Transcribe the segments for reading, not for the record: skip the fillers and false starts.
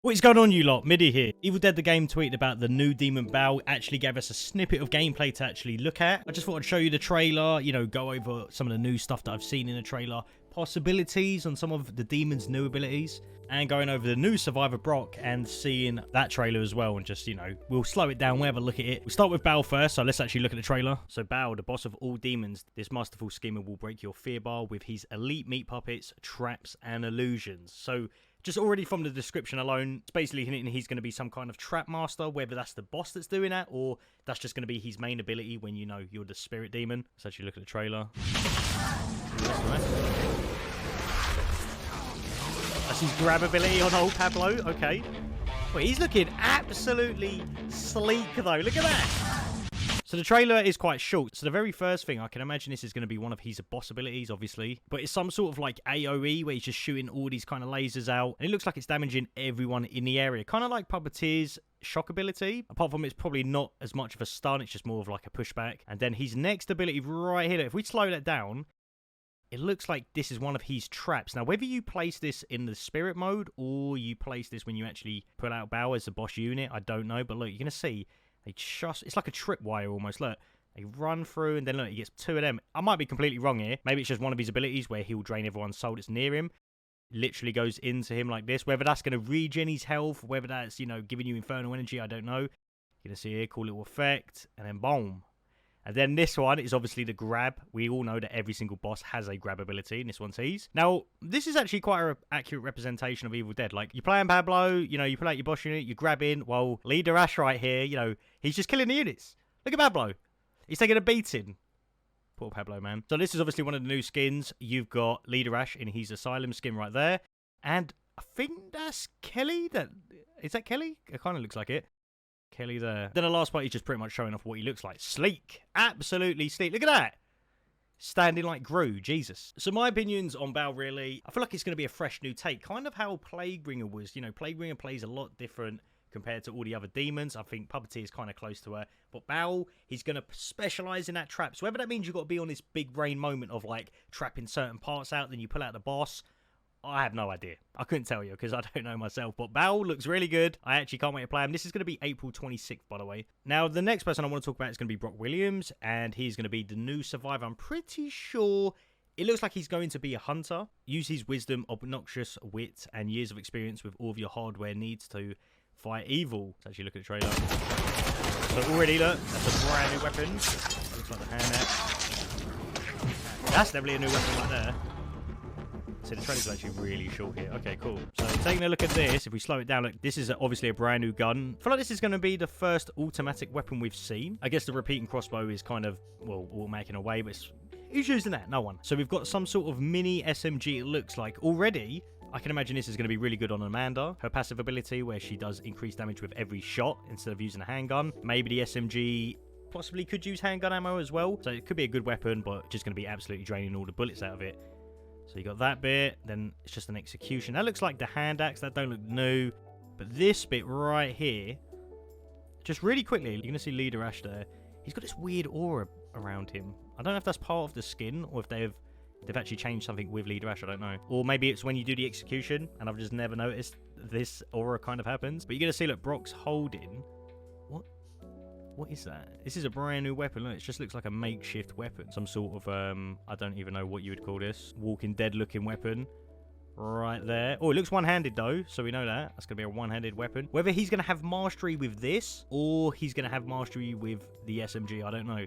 What is going on, you lot? Midi here. Evil Dead the Game tweeted about the new demon Baal, actually gave us a snippet of gameplay to actually look at. I just thought I'd show you the trailer, you know, go over some of the new stuff that I've seen in the trailer, possibilities on some of the demon's new abilities, and going over the new Survivor Brock and seeing that trailer as well, and just, you know, we'll slow it down, we'll have a look at it. We'll start with Baal first, so let's actually look at the trailer. So Baal, the boss of all demons, this masterful schemer will break your fear bar with his elite meat puppets, traps, and illusions. So just already from the description alone, it's basically hinting he's going to be some kind of trap master, whether that's the boss that's doing that, or that's just going to be his main ability when, you know, you're the spirit demon. Let's actually look at the trailer. That's his grab ability on old Pablo. Okay. Wait, he's looking absolutely sleek, though. Look at that. So the trailer is quite short. So the very first thing, I can imagine this is going to be one of his boss abilities, obviously. But it's some sort of like AoE where he's just shooting all these kind of lasers out. And it looks like it's damaging everyone in the area. Kind of like Puppeteer's shock ability. Apart from it's probably not as much of a stun. It's just more of like a pushback. And then his next ability right here. If we slow that down, it looks like this is one of his traps. Now, whether you place this in the spirit mode or you place this when you actually put out Baal as a boss unit, I don't know. But look, you're going to see it's like a tripwire almost. Look, they run through and then look, he gets two of them. I might be completely wrong here. Maybe it's just one of his abilities where he'll drain everyone's soul that's near him. Literally goes into him like this. Whether that's going to regen his health, whether that's, you know, giving you infernal energy, I don't know. You're going to see here, cool little effect, and then boom. And then this one is obviously the grab. We all know that every single boss has a grab ability, and this one's his. Now, this is actually quite an accurate representation of Evil Dead. Like, you're playing Pablo, you know, you pull out your boss unit, you're grabbing. Well, Leader Ash right here, you know, he's just killing the units. Look at Pablo. He's taking a beating. Poor Pablo, man. So this is obviously one of the new skins. You've got Leader Ash in his Asylum skin right there. And I think that's Kelly. Is that Kelly? It kind of looks like it. Kelly there. Then the last part, he's just pretty much showing off what he looks like. Sleek. Absolutely sleek. Look at that. Standing like Gru. Jesus. So my opinions on Baal, really, I feel like it's going to be a fresh new take. Kind of how Plaguebringer was. You know, Plaguebringer plays a lot different compared to all the other demons. I think Puppeteer is kind of close to her. But Baal, he's going to specialize in that trap. So whether that means you've got to be on this big brain moment of, like, trapping certain parts out, then you pull out the boss, I have no idea. I couldn't tell you because I don't know myself. But Baal looks really good. I actually can't wait to play him. This is going to be April 26th, by the way. Now, the next person I want to talk about is going to be Brock Williams. And he's going to be the new Survivor. I'm pretty sure it looks like he's going to be a hunter. Use his wisdom, obnoxious wit, and years of experience with all of your hardware needs to fight evil. Let's actually look at the trailer. So already, look, that's a brand new weapon. Looks like the hand net. That's definitely a new weapon right there. So the trailer's actually really short here. Okay, cool. So taking a look at this, if we slow it down, look, this is obviously a brand new gun. I feel like this is going to be the first automatic weapon we've seen. I guess the repeating crossbow is kind of, well, automatic in a way, but who's using that? No one. So we've got some sort of mini SMG, it looks like. Already, I can imagine this is going to be really good on Amanda. Her passive ability, where she does increase damage with every shot instead of using a handgun. Maybe the SMG possibly could use handgun ammo as well. So it could be a good weapon, but just going to be absolutely draining all the bullets out of it. So you got that bit, then it's just an execution. That looks like the hand axe, that don't look new. But this bit right here, just really quickly, you're going to see Leader Ash there. He's got this weird aura around him. I don't know if that's part of the skin, or if they've actually changed something with Leader Ash, I don't know. Or maybe it's when you do the execution, and I've just never noticed this aura kind of happens. But you're going to see, look, Brock's holding... What is that? This is a brand new weapon. Look, it just looks like a makeshift weapon. Some sort of, I don't even know what you would call this. Walking Dead looking weapon. Right there. Oh, it looks one-handed though, so we know that. That's going to be a one-handed weapon. Whether he's going to have mastery with this, or he's going to have mastery with the SMG, I don't know.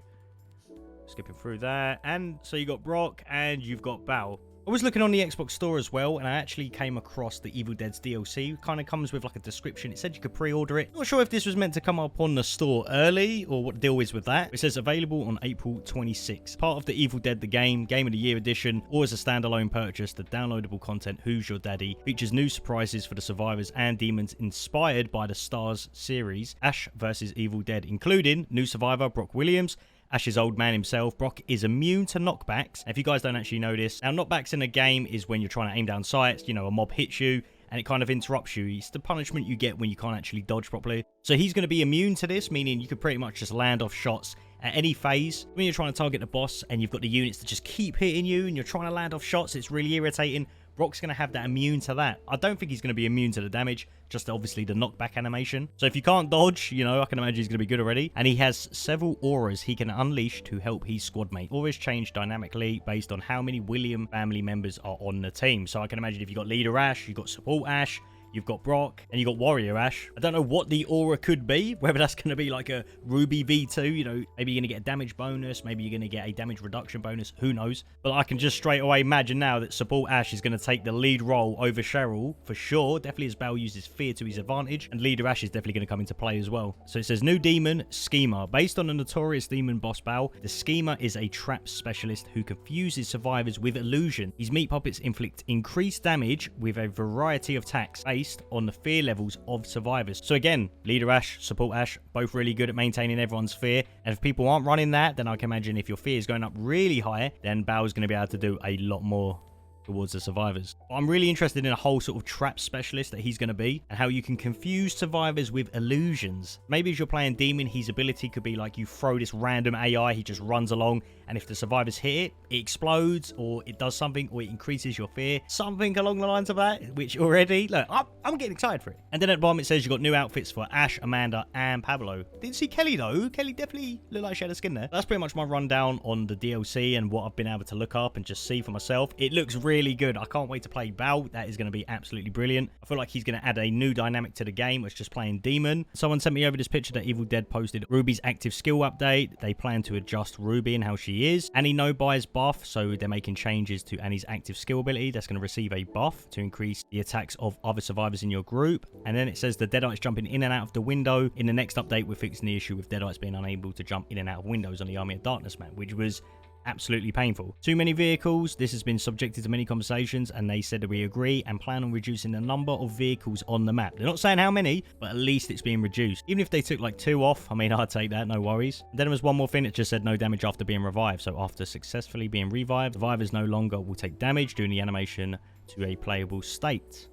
Skipping through that. And so you got Brock, and you've got Baal. I was looking on the Xbox store as well, and I actually came across the Evil Dead's DLC. Kind of comes with like a description. It said you could pre-order it. Not sure if this was meant to come up on the store early, or what the deal is with that. It says available on April 26th. Part of the Evil Dead the Game of the Year edition, or as a standalone purchase, the downloadable content Who's Your Daddy features new surprises for the survivors and demons inspired by the Stars series, Ash vs. Evil Dead, including new survivor Brock Williams, Ash's old man himself. Brock is immune to knockbacks. If you guys don't actually know this, now knockbacks in a game is when you're trying to aim down sights, you know, a mob hits you and it kind of interrupts you. It's the punishment you get when you can't actually dodge properly. So he's going to be immune to this, meaning you could pretty much just land off shots at any phase. When you're trying to target the boss and you've got the units that just keep hitting you and you're trying to land off shots, it's really irritating. Brock's going to have that immune to that. I don't think he's going to be immune to the damage, just obviously the knockback animation. So if you can't dodge, you know, I can imagine he's going to be good already. And he has several auras he can unleash to help his squad mate. Auras change dynamically based on how many William family members are on the team. So I can imagine if you've got Leader Ash, you've got Support Ash, you've got Brock, and you've got Warrior Ash. I don't know what the aura could be, whether that's going to be like a Ruby V2, you know, maybe you're going to get a damage bonus, maybe you're going to get a damage reduction bonus, who knows. But I can just straight away imagine now that Support Ash is going to take the lead role over Cheryl, for sure. Definitely as Baal uses fear to his advantage, and Leader Ash is definitely going to come into play as well. So it says, new demon, Schema. Based on the notorious demon boss Baal, the Schema is a trap specialist who confuses survivors with illusion. His meat puppets inflict increased damage with a variety of attacks based on the fear levels of survivors. So again, Leader Ash, Support Ash, both really good at maintaining everyone's fear. And if people aren't running that, then I can imagine if your fear is going up really high, then Baal's going to be able to do a lot more towards the survivors. I'm really interested in a whole sort of trap specialist that he's going to be, and how you can confuse survivors with illusions. Maybe as you're playing Demon, his ability could be like you throw this random AI, he just runs along, and if the survivors hit it, it explodes, or it does something, or it increases your fear. Something along the lines of that, which already, look, I'm getting excited for it. And then at the bottom it says you've got new outfits for Ash, Amanda, and Pablo. Didn't see Kelly though. Kelly definitely looked like she had a skin there. That's pretty much my rundown on the DLC and what I've been able to look up and just see for myself. It looks really good. I can't wait to play Baal. That is going to be absolutely brilliant. I feel like he's going to add a new dynamic to the game, which is just playing Demon. Someone sent me over this picture that Evil Dead posted. Ruby's active skill update. They plan to adjust Ruby and how she is. Annie no buys buff, so they're making changes to Annie's active skill ability. That's going to receive a buff to increase the attacks of other survivors in your group. And then it says the Deadites jumping in and out of the window. In the next update, we're fixing the issue with Deadites being unable to jump in and out of windows on the Army of Darkness map, which was absolutely painful. Too many vehicles. This has been subjected to many conversations, and they said that we agree and plan on reducing the number of vehicles on the map. They're not saying how many, but at least it's being reduced. Even if they took like 2 off, I mean, I'd take that, no worries. And then there was one more thing that just said no damage after being revived. So after successfully being revived, survivors no longer will take damage, doing the animation to a playable state.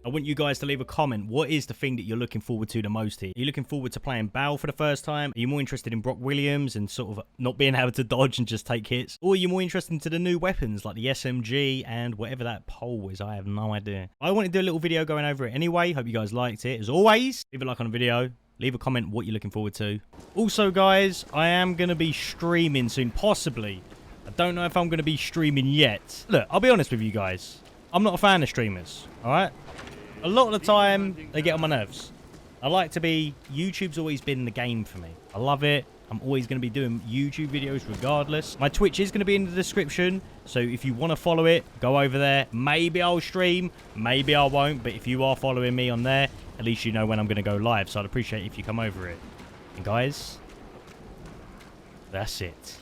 I want you guys to leave a comment. What is the thing that you're looking forward to the most here? Are you looking forward to playing Baal for the first time? Are you more interested in Brock Williams and sort of not being able to dodge and just take hits? Or are you more interested into the new weapons like the SMG and whatever that pole was? I have no idea. I want to do a little video going over it anyway. Hope you guys liked it. As always, leave a like on the video. Leave a comment what you're looking forward to. Also, guys, I am going to be streaming soon, possibly. I don't know if I'm going to be streaming yet. Look, I'll be honest with you guys. I'm not a fan of streamers, all right? A lot of the time, they get on my nerves. I like to be... YouTube's always been the game for me. I love it. I'm always going to be doing YouTube videos regardless. My Twitch is going to be in the description. So if you want to follow it, go over there. Maybe I'll stream. Maybe I won't. But if you are following me on there, at least you know when I'm going to go live. So I'd appreciate if you come over it. And guys, that's it.